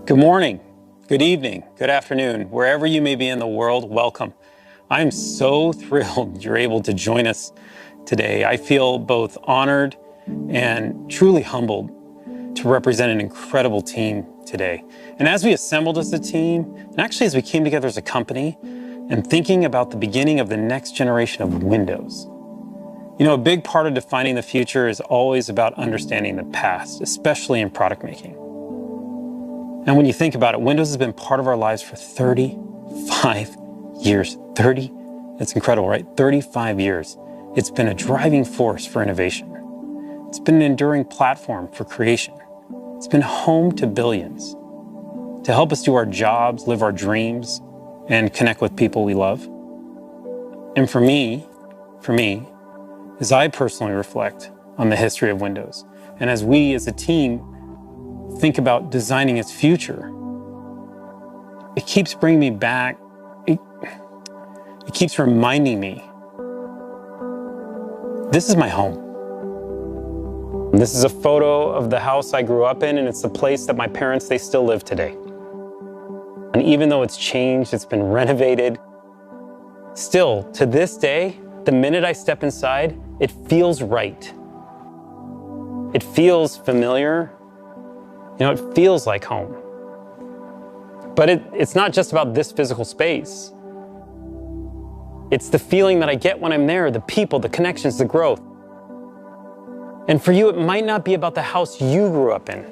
Good morning, good evening, good afternoon, wherever you may be in the world, welcome. I'm so thrilled you're able to join us today. I feel both honored and truly humbled to represent an incredible team today. And as we assembled as a team, and actually as we came together as a company, and thinking about the beginning of the next generation of Windows. You know, a big part of defining the future is always about understanding the past, especially in product making. And when you think about it, Windows has been part of our lives for 35 years. 30, that's incredible, right? 35 years. It's been a driving force for innovation. It's been an enduring platform for creation. It's been home to billions to help us do our jobs, live our dreams, and connect with people we love. And for me, as I personally reflect on the history of Windows, and as we as a team think about designing its future, it keeps bringing me back. It keeps reminding me, this is my home. This is a photo of the house I grew up in, and it's the place that my parents, they still live today. And even though it's changed, it's been renovated, still, to this day, the minute I step inside, it feels right. It feels familiar. You know, it feels like home. But it's not just about this physical space. It's the feeling that I get when I'm there, the people, the connections, the growth. And for you, it might not be about the house you grew up in.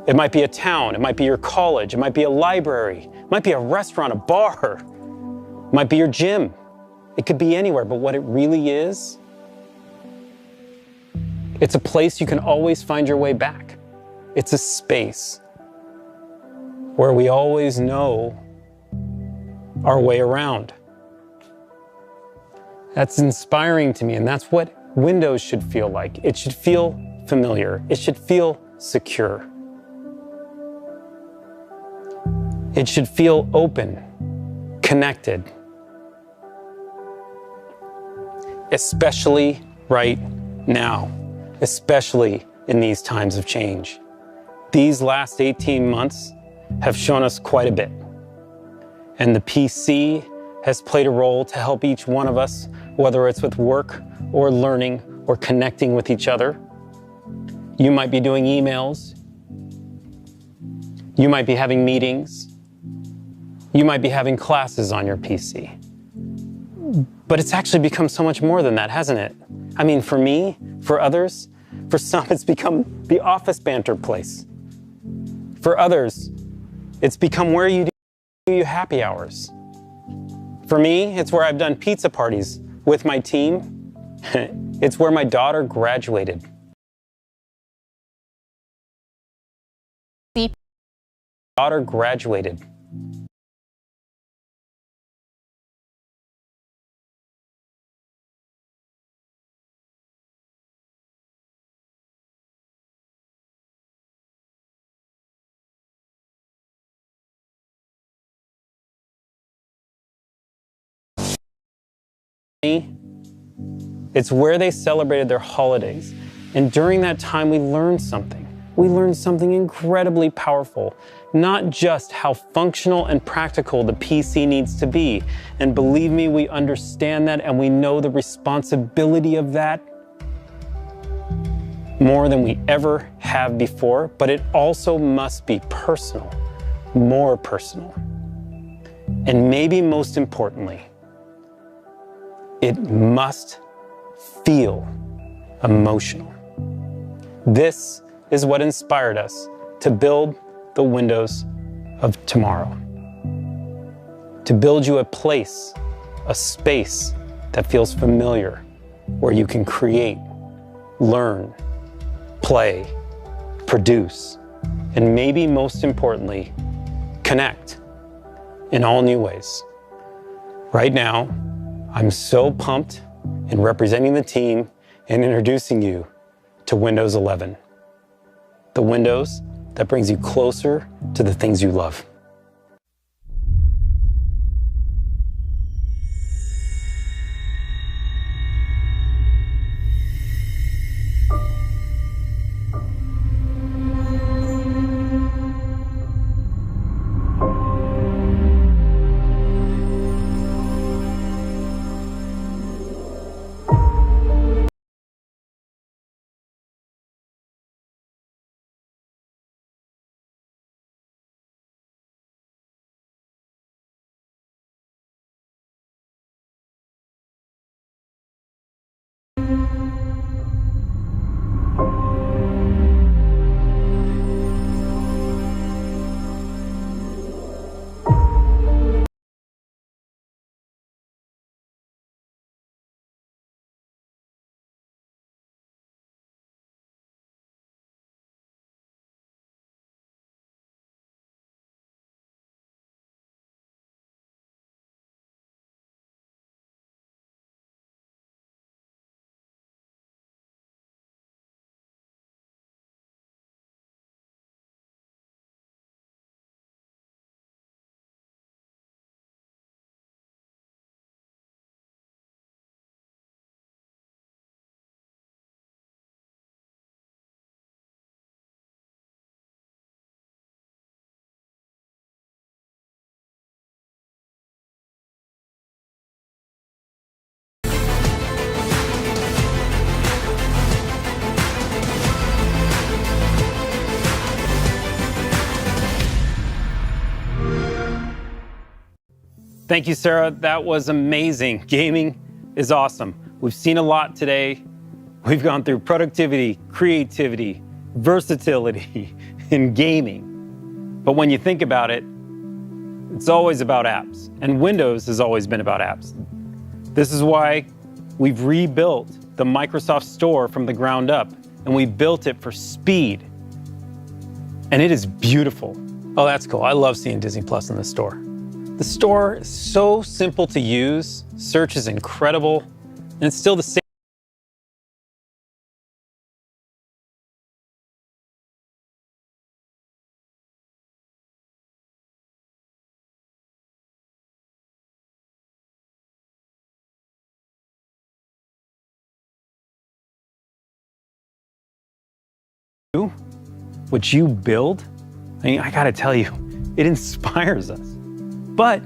It might be a town, it might be your college, it might be a library, it might be a restaurant, a bar, it might be your gym. It could be anywhere, but what it really is, it's a place you can always find your way back. It's a space where we always know our way around. That's inspiring to me, and that's what Windows should feel like. It should feel familiar. It should feel secure. It should feel open, connected. Especially right now, especially in these times of change. These last 18 months have shown us quite a bit. And the PC has played a role to help each one of us, whether it's with work or learning or connecting with each other. You might be doing emails. You might be having meetings. You might be having classes on your PC. But it's actually become so much more than that, hasn't it? I mean, for me, for others, for some, it's become the office banter place. For others, it's become where you do your happy hours. For me, it's where I've done pizza parties with my team. It's where my daughter graduated. Daughter graduated. It's where they celebrated their holidays. And during that time, we learned something. We learned something incredibly powerful. Not just how functional and practical the PC needs to be. And believe me, we understand that and we know the responsibility of that more than we ever have before. But it also must be personal, more personal. And maybe most importantly, it must feel emotional. This is what inspired us to build the Windows of tomorrow. To build you a place a space that feels familiar, where you can create, learn, play, produce, and maybe most importantly, connect in all new ways. Right now, I'm so pumped in representing the team and introducing you to Windows 11. The Windows that brings you closer to the things you love. Thank you, Sarah. That was amazing. Gaming is awesome. We've seen a lot today. We've gone through productivity, creativity, versatility in gaming. But when you think about it, it's always about apps. And Windows has always been about apps. This is why we've rebuilt the Microsoft Store from the ground up, and we built it for speed. And it is beautiful. Oh, that's cool. I love seeing Disney Plus in the store. The store is so simple to use, search is incredible, and it's still the same. What you build, I mean, I gotta tell you, it inspires us. But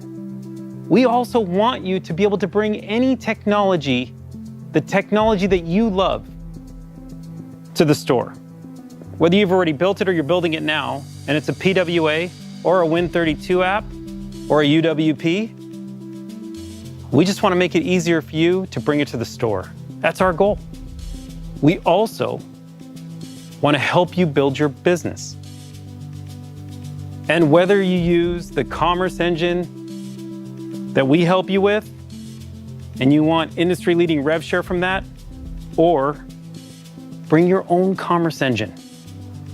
we also want you to be able to bring any technology, the technology that you love, to the store. Whether you've already built it or you're building it now, and it's a PWA or a Win32 app or a UWP, we just want to make it easier for you to bring it to the store. That's our goal. We also want to help you build your business. And whether you use the commerce engine that we help you with, and you want industry-leading rev share from that, or bring your own commerce engine.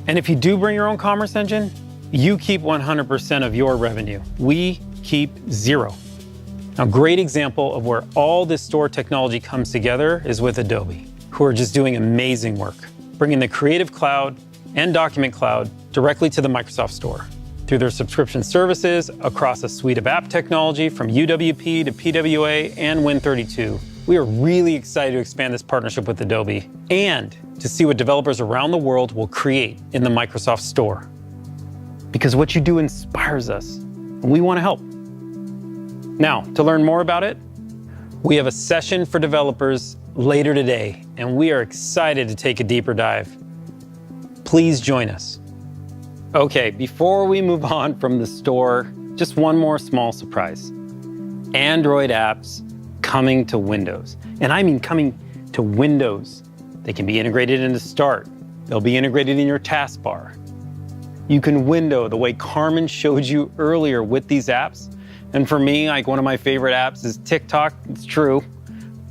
And if you do bring your own commerce engine, you keep 100% of your revenue. We keep 0. A great example of where all this store technology comes together is with Adobe, who are just doing amazing work, bringing the Creative Cloud and Document Cloud directly to the Microsoft Store through their subscription services across a suite of app technology from UWP to PWA and Win32. We are really excited to expand this partnership with Adobe and to see what developers around the world will create in the Microsoft Store. Because what you do inspires us, and we want to help. Now, to learn more about it, we have a session for developers later today, and we are excited to take a deeper dive. Please join us. Okay, before we move on from the store, just one more small surprise. Android apps coming to Windows. And I mean coming to Windows. They can be integrated into Start. They'll be integrated in your taskbar. You can window the way Carmen showed you earlier with these apps, And for me, like one of my favorite apps is TikTok, it's true.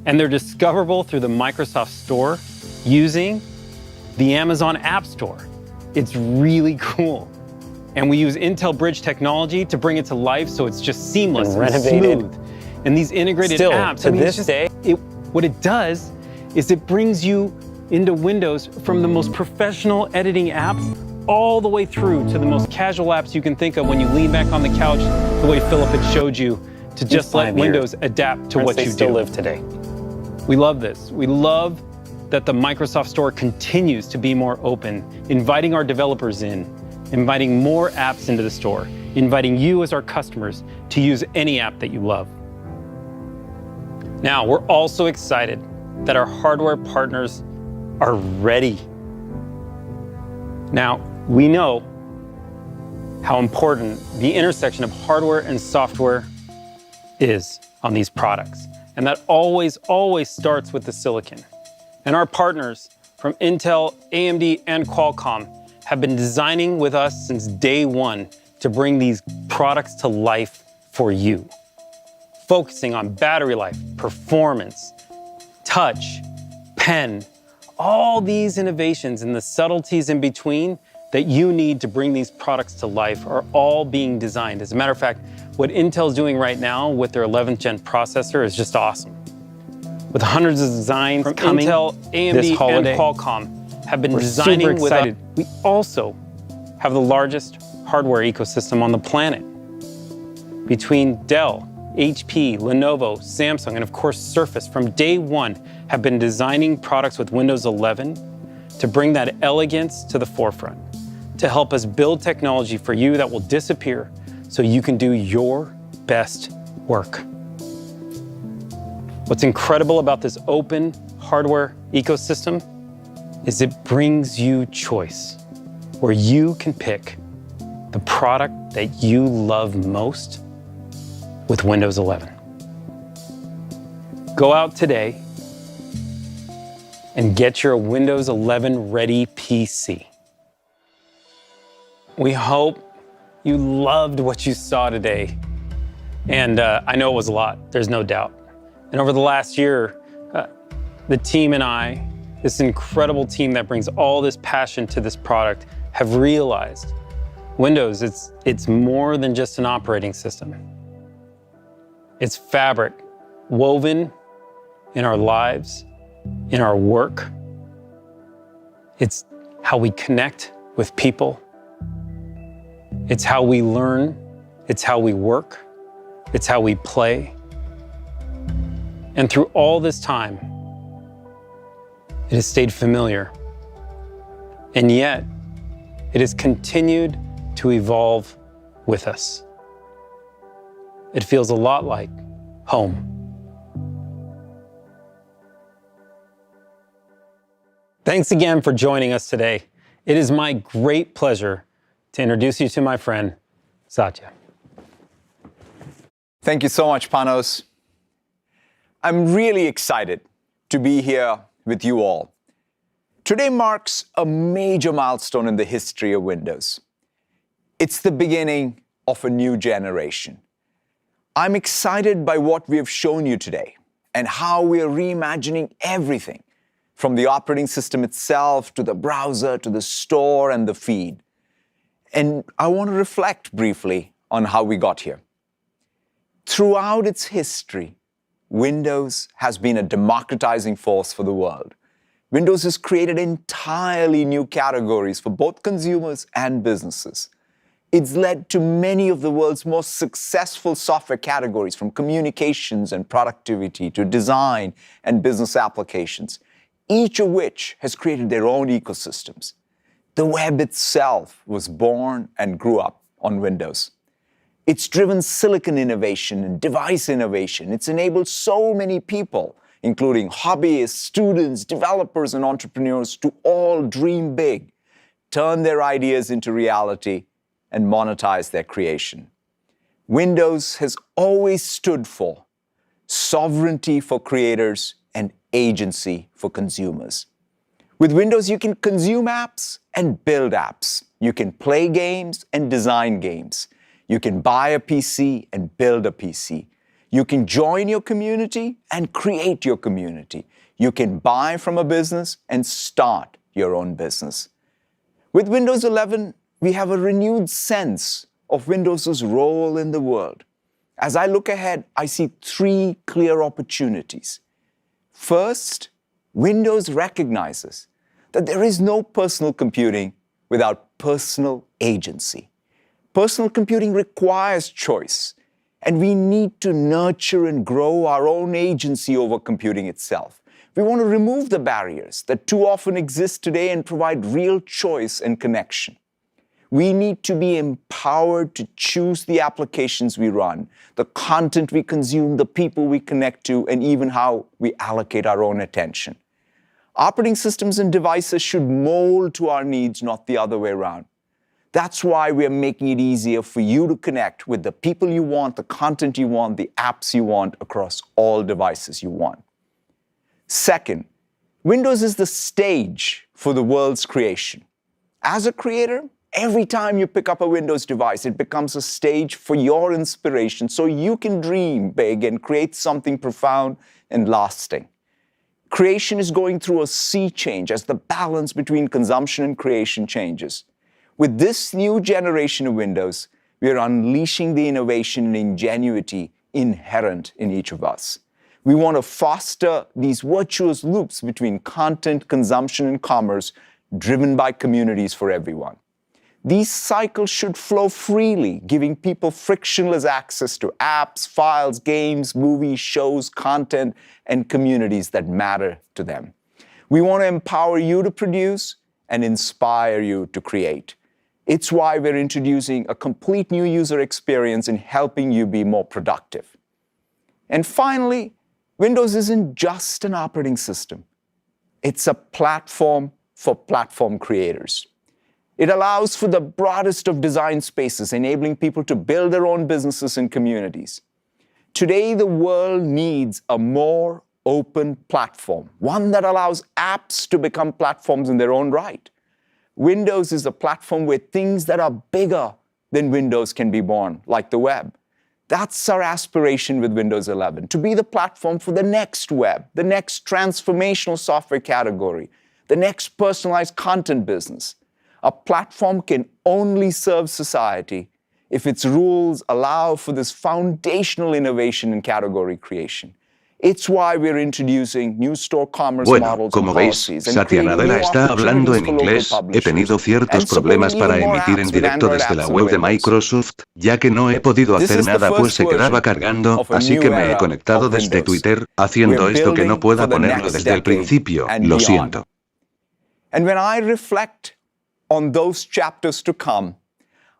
And they're discoverable through the Microsoft Store using the Amazon App Store. It's really cool. And we use Intel Bridge technology to bring it to life so it's just seamless and smooth. And these integrated apps, to this day, what it does is it brings you into Windows from the most professional editing apps all the way through to the most casual apps you can think of when you lean back on the couch, the way Philip had showed you, to just let Windows adapt to what you do. They still live today. We love this. We love that the Microsoft Store continues to be more open, inviting our developers in, inviting more apps into the store, inviting you as our customers to use any app that you love. Now, we're also excited that our hardware partners are ready. Now, we know how important the intersection of hardware and software is on these products. And that always starts with the silicon. And our partners from Intel, AMD, and Qualcomm have been designing with us since day one to bring these products to life for you. Focusing on battery life, performance, touch, pen, all these innovations and the subtleties in between that you need to bring these products to life are all being designed. As a matter of fact, what Intel's doing right now with their 11th gen processor is just awesome. With hundreds of designs from coming, Intel, AMD, and Qualcomm have been designing with us. We also have the largest hardware ecosystem on the planet. Between Dell, HP, Lenovo, Samsung, and of course Surface, from day one, have been designing products with Windows 11 to bring that elegance to the forefront, to help us build technology for you that will disappear so you can do your best work. What's incredible about this open hardware ecosystem is it brings you choice, where you can pick the product that you love most with Windows 11. Go out today and get your Windows 11 ready PC. We hope you loved what you saw today. And I know it was a lot, there's no doubt. And over the last year, the team and I, this incredible team that brings all this passion to this product, have realized Windows, it's more than just an operating system. It's fabric woven in our lives, in our work. It's how we connect with people. It's how we learn. It's how we work. It's how we play. And through all this time, it has stayed familiar. And yet, it has continued to evolve with us. It feels a lot like home. Thanks again for joining us today. It is my great pleasure to introduce you to my friend, Satya. Thank you so much, Panos. I'm really excited to be here with you all. Today marks a major milestone in the history of Windows. It's the beginning of a new generation. I'm excited by what we have shown you today and how we are reimagining everything, from the operating system itself to the browser to the store and the feed. And I want to reflect briefly on how we got here. Throughout its history, Windows has been a democratizing force for the world. Windows has created entirely new categories for both consumers and businesses. It's led to many of the world's most successful software categories, from communications and productivity to design and business applications, each of which has created their own ecosystems. The web itself was born and grew up on Windows. It's driven silicon innovation and device innovation. It's enabled so many people, including hobbyists, students, developers, and entrepreneurs, to all dream big, turn their ideas into reality, and monetize their creation. Windows has always stood for sovereignty for creators and agency for consumers. With Windows, you can consume apps and build apps. You can play games and design games. You can buy a PC and build a PC. You can join your community and create your community. You can buy from a business and start your own business. With Windows 11, we have a renewed sense of Windows' role in the world. As I look ahead, I see three clear opportunities. First, Windows recognizes that there is no personal computing without personal agency. Personal computing requires choice, and we need to nurture and grow our own agency over computing itself. We want to remove the barriers that too often exist today and provide real choice and connection. We need to be empowered to choose the applications we run, the content we consume, the people we connect to, and even how we allocate our own attention. Operating systems and devices should mold to our needs, not the other way around. That's why we're making it easier for you to connect with the people you want, the content you want, the apps you want across all devices you want. Second, Windows is the stage for the world's creation. As a creator, every time you pick up a Windows device, it becomes a stage for your inspiration so you can dream big and create something profound and lasting. Creation is going through a sea change as the balance between consumption and creation changes. With this new generation of Windows, we are unleashing the innovation and ingenuity inherent in each of us. We want to foster these virtuous loops between content, consumption, and commerce driven by communities for everyone. These cycles should flow freely, giving people frictionless access to apps, files, games, movies, shows, content, and communities that matter to them. We want to empower you to produce and inspire you to create. It's why we're introducing a complete new user experience in helping you be more productive. And finally, Windows isn't just an operating system. It's a platform for platform creators. It allows for the broadest of design spaces, enabling people to build their own businesses and communities. Today, the world needs a more open platform, one that allows apps to become platforms in their own right. Windows is a platform where things that are bigger than Windows can be born, like the web. That's our aspiration with Windows 11, to be the platform for the next web, the next transformational software category, the next personalized content business. A platform can only serve society if its rules allow for this foundational innovation in category creation. It's why we're introducing new store commerce models and policies and creating new opportunities for local publishers. He tenido ciertos problemas para emitir en directo desde la web de Microsoft, ya que no he podido hacer nada pues se quedaba cargando, así que me he conectado desde Twitter, haciendo esto que no pueda ponerlo desde el principio, lo siento. And when I reflect on those chapters to come,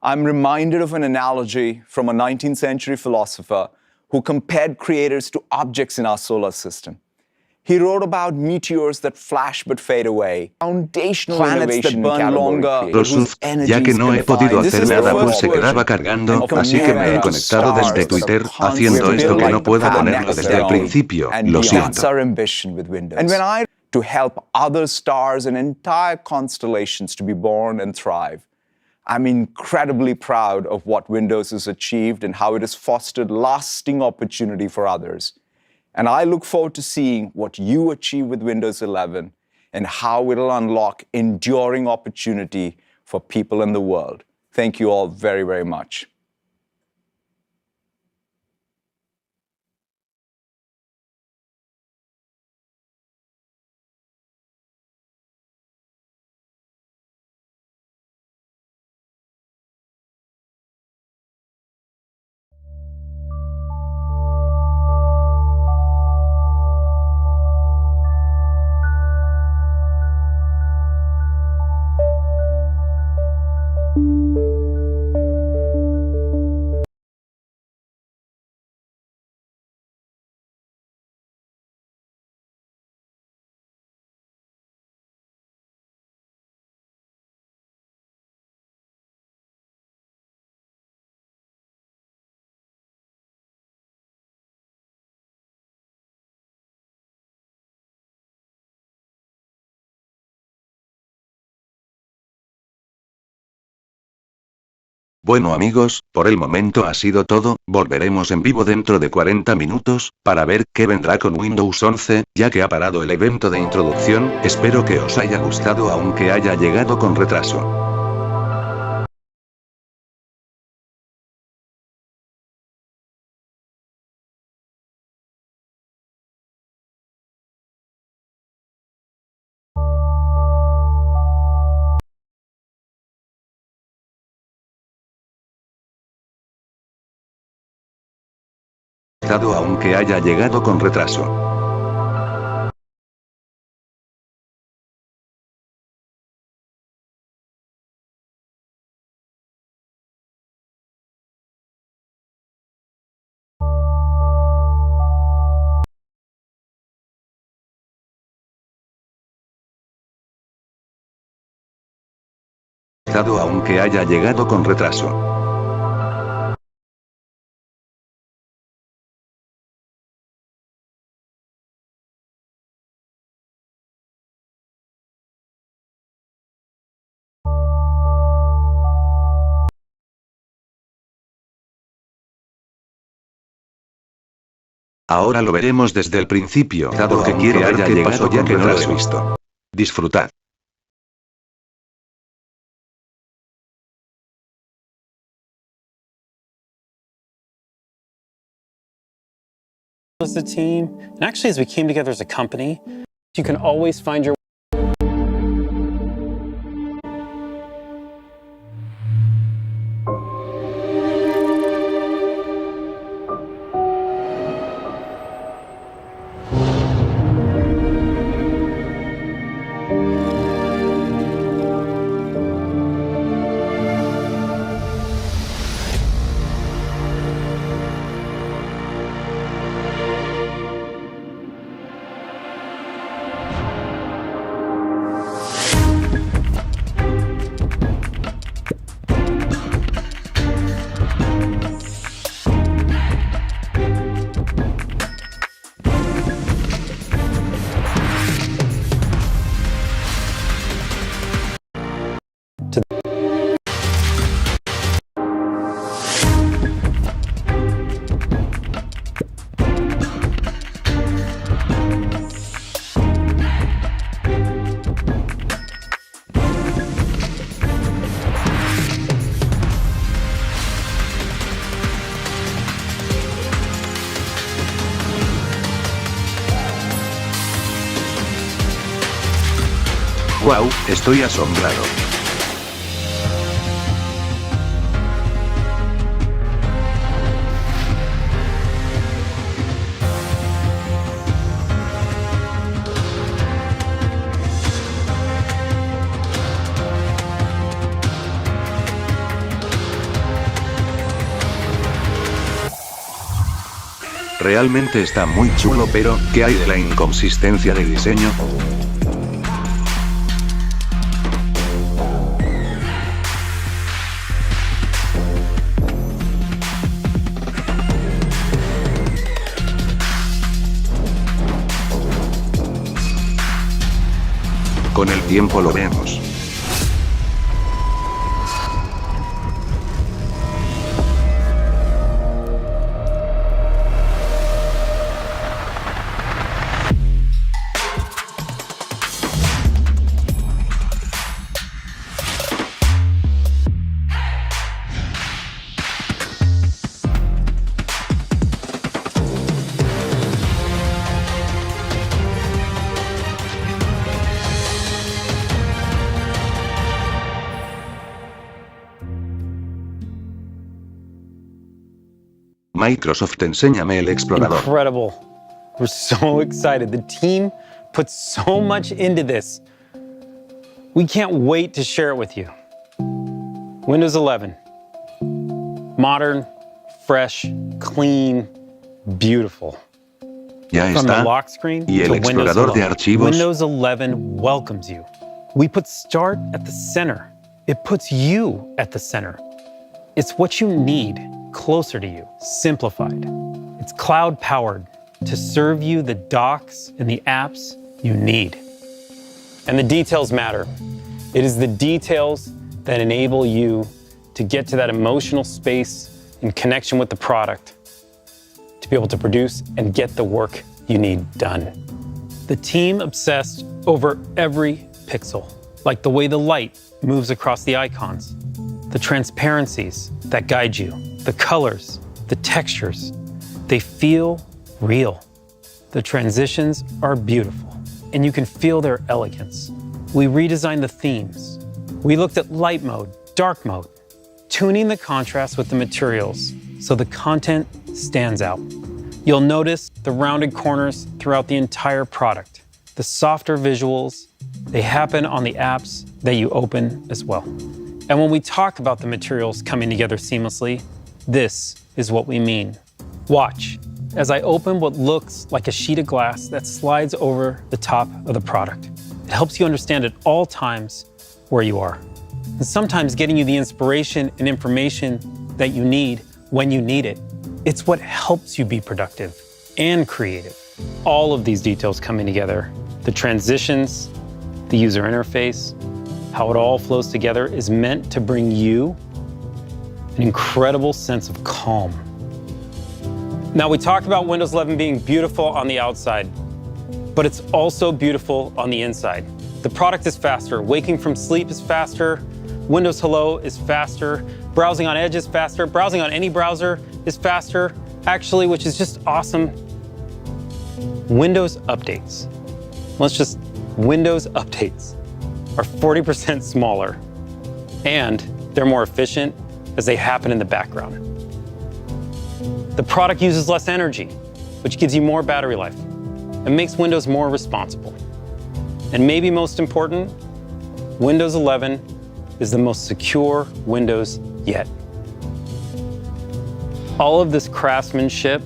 I'm reminded of an analogy from a 19th century philosopher who compared creators to objects in our solar system. He wrote about meteors that flash but fade away, foundational innovation that burn longer, ya que no he podido hacer nada pues se quedaba cargando, así que me he conectado desde Twitter, haciendo esto que no pueda ponerlo desde el principio, lo siento. That's our ambition with Windows. And when I to help other stars and entire constellations to be born and thrive, I'm incredibly proud of what Windows has achieved and how it has fostered lasting opportunity for others. And I look forward to seeing what you achieve with Windows 11 and how it'll unlock enduring opportunity for people in the world. Thank you all very, very much. Bueno amigos, por el momento ha sido todo, volveremos en vivo dentro de 40 minutos, para ver qué vendrá con Windows 11, ya que ha parado el evento de introducción, espero que os haya gustado aunque haya llegado con retraso. Aunque haya llegado con retraso. Aunque haya llegado con retraso. Ahora lo veremos desde el principio, dado que quiero ver qué pasó ya que no lo he visto. Disfrutad. As a team, and actually as we came together as a company, you can always find your Wow, estoy asombrado. Realmente está muy chulo, pero ¿qué hay de la inconsistencia de diseño? Con el tiempo lo vemos. Microsoft, enséñame el explorador. Incredible. We're so excited. The team put so much into this. We can't wait to share it with you. Windows 11. Modern, fresh, clean, beautiful. Ya From the está. lock screen ¿Y el to Windows explorador de 11. archivos? Windows 11 welcomes you. We put Start at the center. It puts you at the center. It's what you need, closer to you, simplified. It's cloud-powered to serve you the docs and the apps you need. And the details matter. It is the details that enable you to get to that emotional space in connection with the product, to be able to produce and get the work you need done. The team obsessed over every pixel, like the way the light moves across the icons, the transparencies that guide you, the colors, the textures. They feel real. The transitions are beautiful, and you can feel their elegance. We redesigned the themes. We looked at light mode, dark mode, tuning the contrast with the materials so the content stands out. You'll notice the rounded corners throughout the entire product. The softer visuals, they happen on the apps that you open as well. And when we talk about the materials coming together seamlessly, this is what we mean. Watch as I open what looks like a sheet of glass that slides over the top of the product. It helps you understand at all times where you are, and sometimes getting you the inspiration and information that you need when you need it. It's what helps you be productive and creative. All of these details coming together, the transitions, the user interface, how it all flows together is meant to bring you an incredible sense of calm. Now, we talk about Windows 11 being beautiful on the outside, but it's also beautiful on the inside. The product is faster. Waking from sleep is faster. Windows Hello is faster. Browsing on Edge is faster. Browsing on any browser is faster, actually, which is just awesome. Windows updates. Windows updates are 40% smaller, and they're more efficient as they happen in the background. The product uses less energy, which gives you more battery life and makes Windows more responsible. And maybe most important, Windows 11 is the most secure Windows yet. All of this craftsmanship,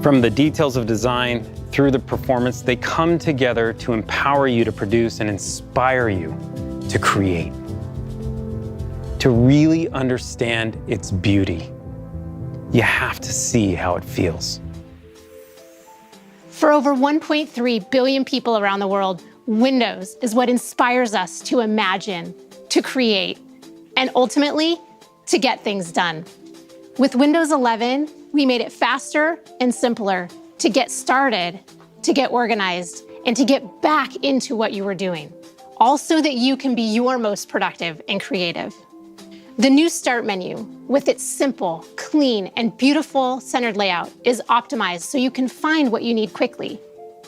from the details of design through the performance, they come together to empower you to produce and inspire you to create, to really understand its beauty. You have to see how it feels. For over 1.3 billion people around the world, Windows is what inspires us to imagine, to create, and ultimately, to get things done. With Windows 11, we made it faster and simpler to get started, to get organized, and to get back into what you were doing, all so that you can be your most productive and creative. The new Start menu, with its simple, clean, and beautiful centered layout, is optimized so you can find what you need quickly.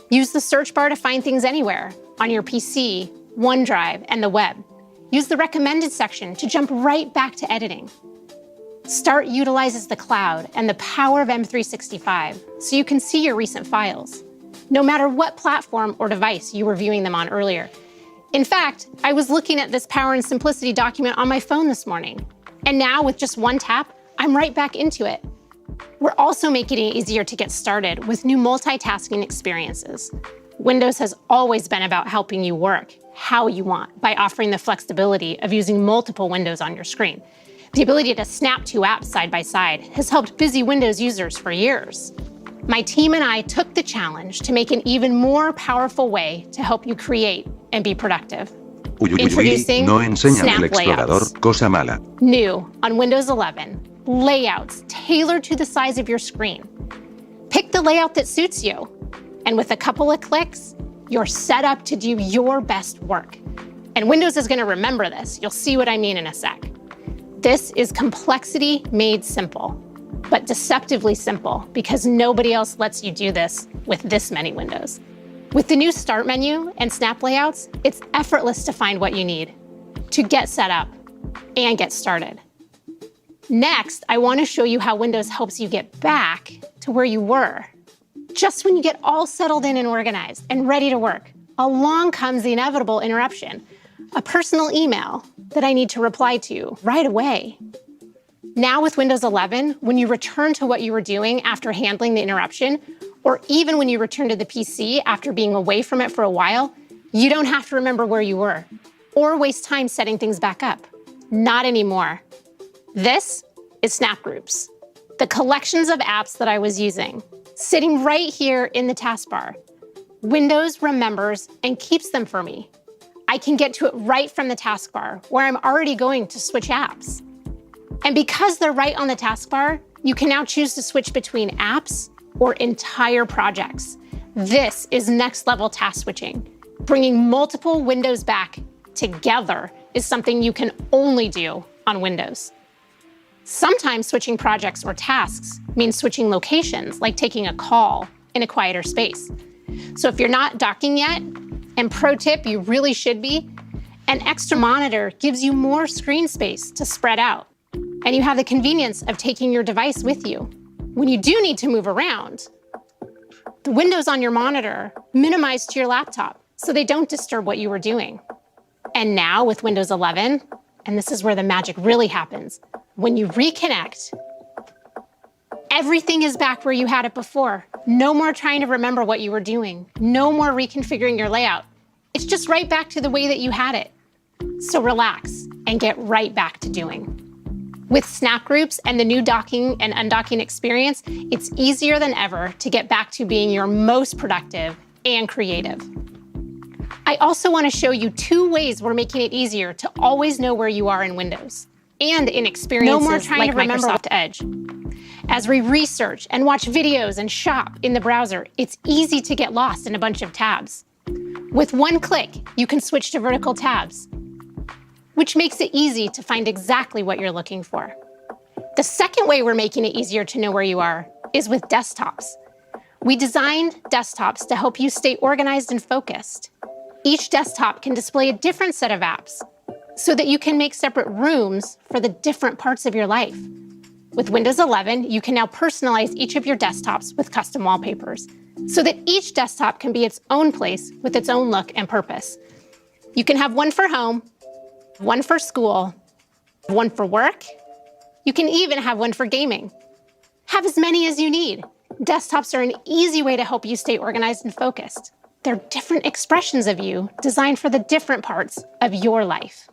Use the search bar to find things anywhere, on your PC, OneDrive, and the web. Use the recommended section to jump right back to editing. Start utilizes the cloud and the power of M365 so you can see your recent files, no matter what platform or device you were viewing them on earlier. In fact, I was looking at this Power and Simplicity document on my phone this morning, and now with just one tap, I'm right back into it. We're also making it easier to get started with new multitasking experiences. Windows has always been about helping you work how you want by offering the flexibility of using multiple windows on your screen. The ability to snap two apps side by side has helped busy Windows users for years. My team and I took the challenge to make an even more powerful way to help you create and be productive. Introducing no enseñan Snap el explorador, Layouts. cosa mala. New on Windows 11, layouts tailored to the size of your screen. Pick the layout that suits you, and with a couple of clicks, you're set up to do your best work. And Windows is going to remember this. You'll see what I mean in a sec. This is complexity made simple, but deceptively simple because nobody else lets you do this with this many windows. With the new Start menu and Snap Layouts, it's effortless to find what you need to get set up and get started. Next, I want to show you how Windows helps you get back to where you were. Just when you get all settled in and organized and ready to work, along comes the inevitable interruption, a personal email that I need to reply to right away. Now with Windows 11, when you return to what you were doing after handling the interruption, or even when you return to the PC after being away from it for a while, you don't have to remember where you were or waste time setting things back up. Not anymore. This is Snap Groups, the collections of apps that I was using, sitting right here in the taskbar. Windows remembers and keeps them for me. I can get to it right from the taskbar where I'm already going to switch apps. And because they're right on the taskbar, you can now choose to switch between apps or entire projects. This is next level task switching. Bringing multiple windows back together is something you can only do on Windows. Sometimes switching projects or tasks means switching locations, like taking a call in a quieter space. So if you're not docking yet, and pro tip, you really should be, an extra monitor gives you more screen space to spread out. And you have the convenience of taking your device with you. When you do need to move around, the windows on your monitor minimize to your laptop so they don't disturb what you were doing. And now with Windows 11, and this is where the magic really happens, when you reconnect, everything is back where you had it before. No more trying to remember what you were doing. No more reconfiguring your layout. It's just right back to the way that you had it. So relax and get right back to doing. With snap groups and the new docking and undocking experience, it's easier than ever to get back to being your most productive and creative. I also want to show you 2 ways we're making it easier to always know where you are in Windows and in experiences no more trying like to remember Microsoft Edge. As we research and watch videos and shop in the browser, it's easy to get lost in a bunch of tabs. With one click, you can switch to vertical tabs, which makes it easy to find exactly what you're looking for. The second way we're making it easier to know where you are is with desktops. We designed desktops to help you stay organized and focused. Each desktop can display a different set of apps so that you can make separate rooms for the different parts of your life. With Windows 11, you can now personalize each of your desktops with custom wallpapers so that each desktop can be its own place with its own look and purpose. You can have one for home, one for school, one for work. You can even have one for gaming. Have as many as you need. Desktops are an easy way to help you stay organized and focused. They're different expressions of you designed for the different parts of your life.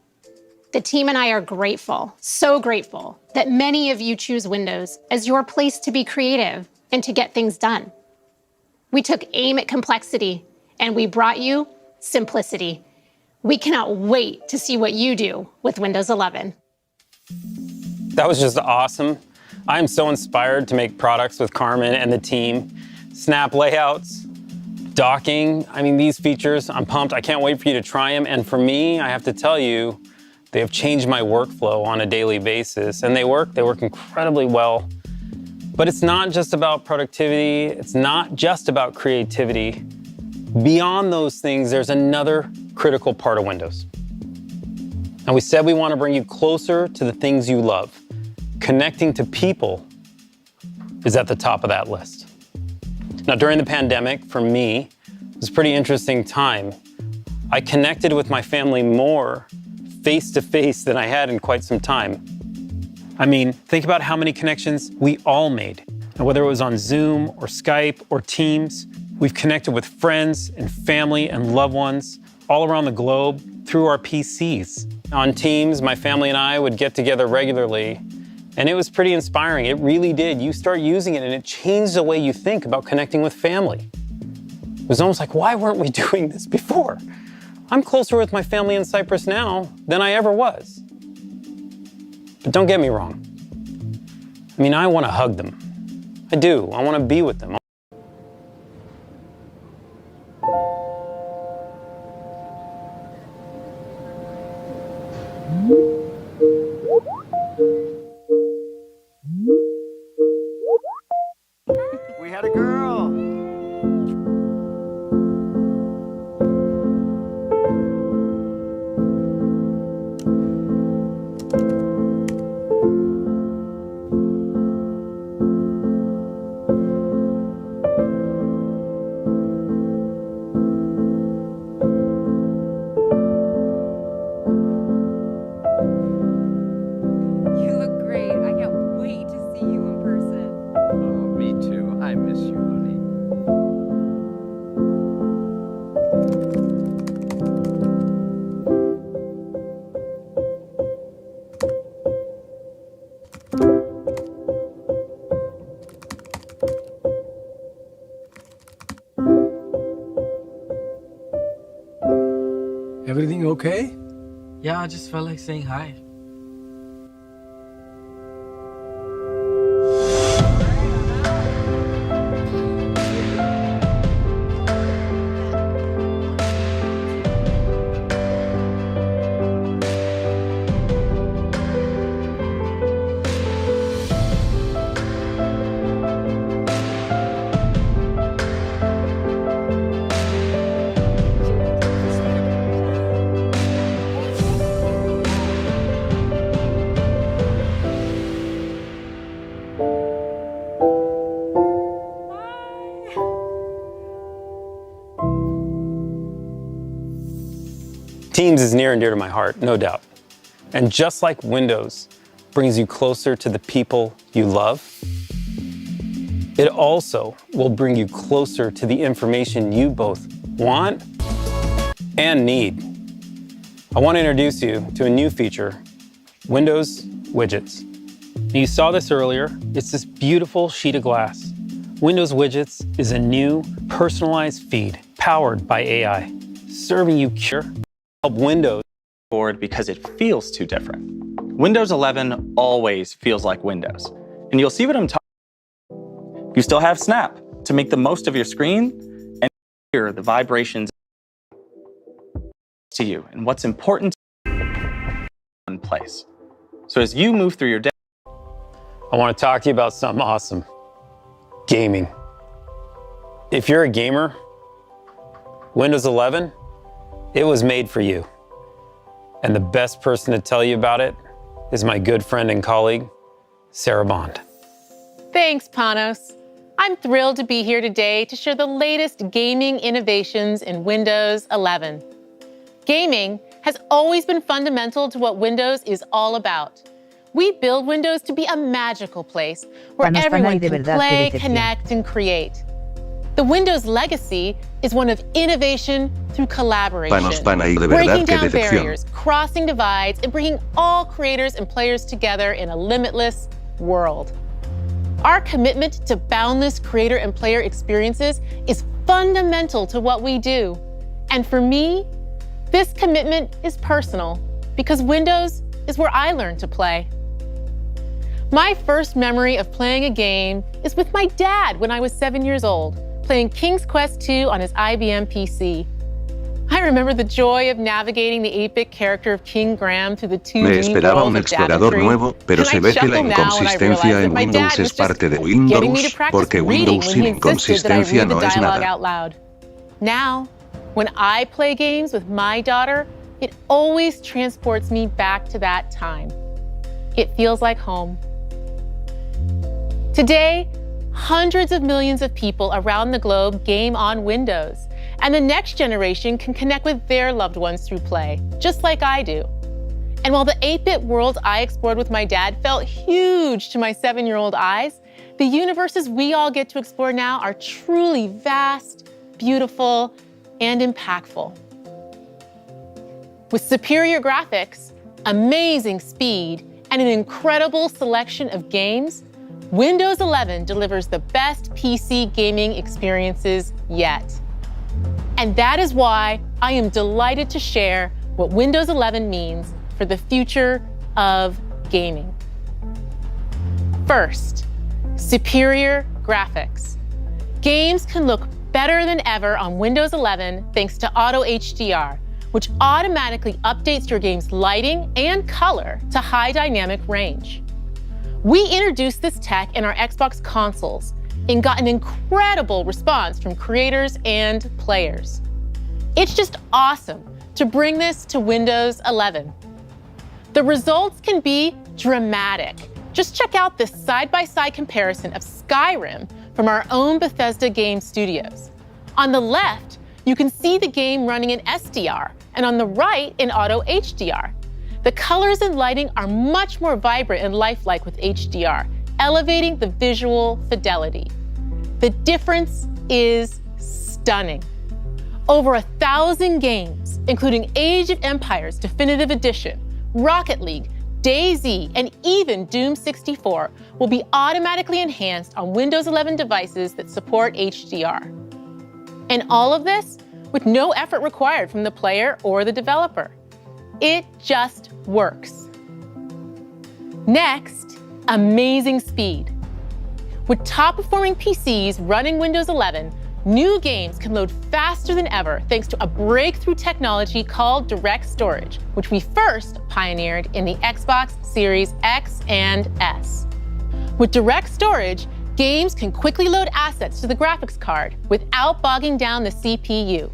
The team and I are grateful, so grateful, that many of you choose Windows as your place to be creative and to get things done. We took aim at complexity and we brought you simplicity. We cannot wait to see what you do with Windows 11. That was just awesome. I'm so inspired to make products with Carmen and the team. Snap layouts, docking, I mean, these features, I'm pumped. I can't wait for you to try them. And for me, I have to tell you, they have changed my workflow on a daily basis. And they work incredibly well. But it's not just about productivity. It's not just about creativity. Beyond those things, there's another critical part of Windows. And we said we want to bring you closer to the things you love. Connecting to people is at the top of that list. Now, during the pandemic, for me, it was a pretty interesting time. I connected with my family more face-to-face than I had in quite some time. I mean, think about how many connections we all made. And whether it was on Zoom or Skype or Teams, we've connected with friends and family and loved ones all around the globe through our PCs. On Teams, my family and I would get together regularly, and it was pretty inspiring. It really did. You start using it, and it changed the way you think about connecting with family. It was almost like, why weren't we doing this before? I'm closer with my family in Cyprus now than I ever was. But don't get me wrong. I mean, I want to hug them. I do. I want to be with them. We had a girl. Everything okay? Yeah, I just felt like saying hi. Teams is near and dear to my heart, no doubt. And just like Windows brings you closer to the people you love, it also will bring you closer to the information you both want and need. I want to introduce you to a new feature, Windows Widgets. You saw this earlier. It's this beautiful sheet of glass. Windows Widgets is a new personalized feed powered by AI, serving you help Windows board because it feels too different. Windows 11 always feels like Windows. And you'll see what I'm talking about. You still have Snap to make the most of your screen and hear the vibrations to you and what's important in place. So as you move through your day, I want to talk to you about something awesome. Gaming. If you're a gamer, Windows 11, it was made for you. And the best person to tell you about it is my good friend and colleague, Sarah Bond. Thanks, Panos. I'm thrilled to be here today to share the latest gaming innovations in Windows 11. Gaming has always been fundamental to what Windows is all about. We build Windows to be a magical place where everyone can play, connect, and create. The Windows legacy is one of innovation through collaboration, breaking down barriers, crossing divides, and bringing all creators and players together in a limitless world. Our commitment to boundless creator and player experiences is fundamental to what we do. And for me, this commitment is personal because Windows is where I learned to play. My first memory of playing a game is with my dad when I was 7 years old, playing King's Quest II on his IBM PC. I remember the joy of navigating the 8-bit character of King Graham through the 2D Me esperaba un world of explorador Daventry, nuevo, pero se ve que la inconsistencia en Windows es parte de Windows, porque Windows sin inconsistencia no es nada. Now, when I play games with my daughter, it always transports me back to that time. It feels like home. Today, hundreds of millions of people around the globe game on Windows, and the next generation can connect with their loved ones through play, just like I do. And while the 8-bit world I explored with my dad felt huge to my 7-year-old eyes, the universes we all get to explore now are truly vast, beautiful, and impactful. With superior graphics, amazing speed, and an incredible selection of games, Windows 11 delivers the best PC gaming experiences yet. And that is why I am delighted to share what Windows 11 means for the future of gaming. First, superior graphics. Games can look better than ever on Windows 11 thanks to Auto HDR, which automatically updates your game's lighting and color to high dynamic range. We introduced this tech in our Xbox consoles and got an incredible response from creators and players. It's just awesome to bring this to Windows 11. The results can be dramatic. Just check out this side-by-side comparison of Skyrim from our own Bethesda game studios. On the left, you can see the game running in SDR, and on the right in Auto HDR. The colors and lighting are much more vibrant and lifelike with HDR, elevating the visual fidelity. The difference is stunning. Over 1,000 games, including Age of Empires Definitive Edition, Rocket League, DayZ, and even Doom 64 will be automatically enhanced on Windows 11 devices that support HDR. And all of this with no effort required from the player or the developer. It just works. Next, amazing speed. With top-performing PCs running Windows 11, new games can load faster than ever thanks to a breakthrough technology called direct storage, which we first pioneered in the Xbox Series X and S. With direct storage, games can quickly load assets to the graphics card without bogging down the CPU.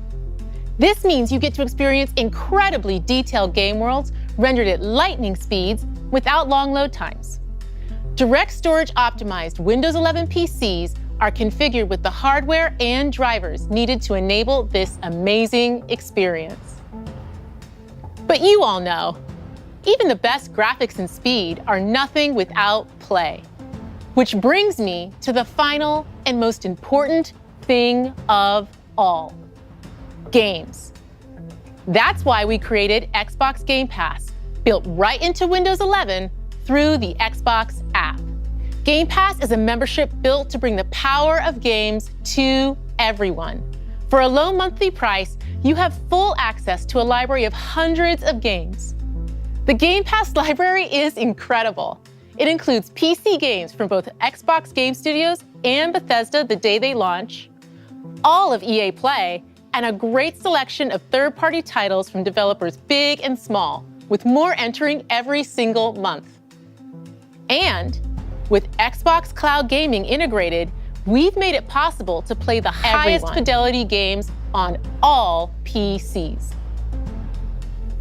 This means you get to experience incredibly detailed game worlds rendered at lightning speeds without long load times. Direct storage optimized Windows 11 PCs are configured with the hardware and drivers needed to enable this amazing experience. But you all know, even the best graphics and speed are nothing without play. Which brings me to the final and most important thing of all, games. That's why we created Xbox Game Pass, built right into Windows 11 through the Xbox app. Game Pass is a membership built to bring the power of games to everyone. For a low monthly price, you have full access to a library of hundreds of games. The Game Pass library is incredible. It includes PC games from both Xbox Game Studios and Bethesda the day they launch, all of EA Play, and a great selection of third-party titles from developers big and small, with more entering every single month. And with Xbox Cloud Gaming integrated, we've made it possible to play the highest fidelity games on all PCs.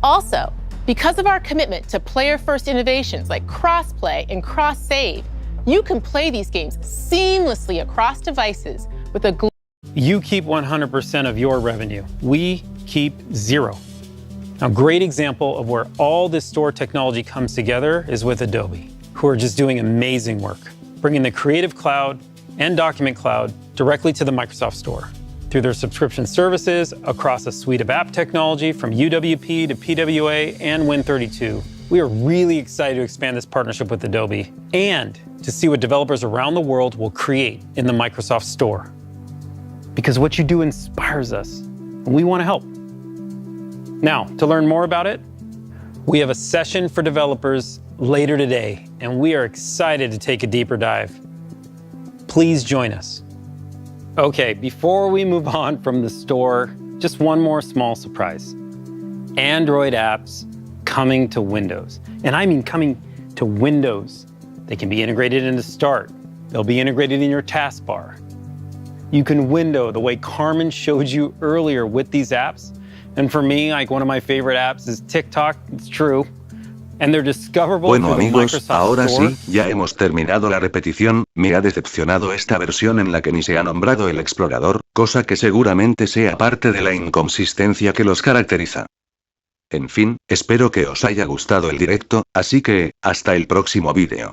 Also, because of our commitment to player-first innovations like cross-play and cross-save, you can play these games seamlessly across devices with a You keep 100% of your revenue. We keep 0. A great example of where all this store technology comes together is with Adobe, who are just doing amazing work, bringing the Creative Cloud and Document Cloud directly to the Microsoft Store through their subscription services across a suite of app technology from UWP to PWA and Win32. We are really excited to expand this partnership with Adobe and to see what developers around the world will create in the Microsoft Store. Because what you do inspires us, and we want to help. Now, to learn more about it, we have a session for developers later today, and we are excited to take a deeper dive. Please join us. Okay, before we move on from the store, just one more small surprise. Android apps coming to Windows. And I mean coming to Windows. They can be integrated into Start. They'll be integrated in your taskbar. You can window the way Carmen showed you earlier with these apps. And for me, like one of my favorite apps is TikTok, it's true. And they're discoverable Bueno through the amigos, Microsoft ahora Store. sí, ya hemos terminado la repetición. Me ha decepcionado esta versión en la que ni se ha nombrado el explorador, cosa que seguramente sea parte de la inconsistencia que los caracteriza. En fin, espero que os haya gustado el directo, así que, hasta el próximo vídeo.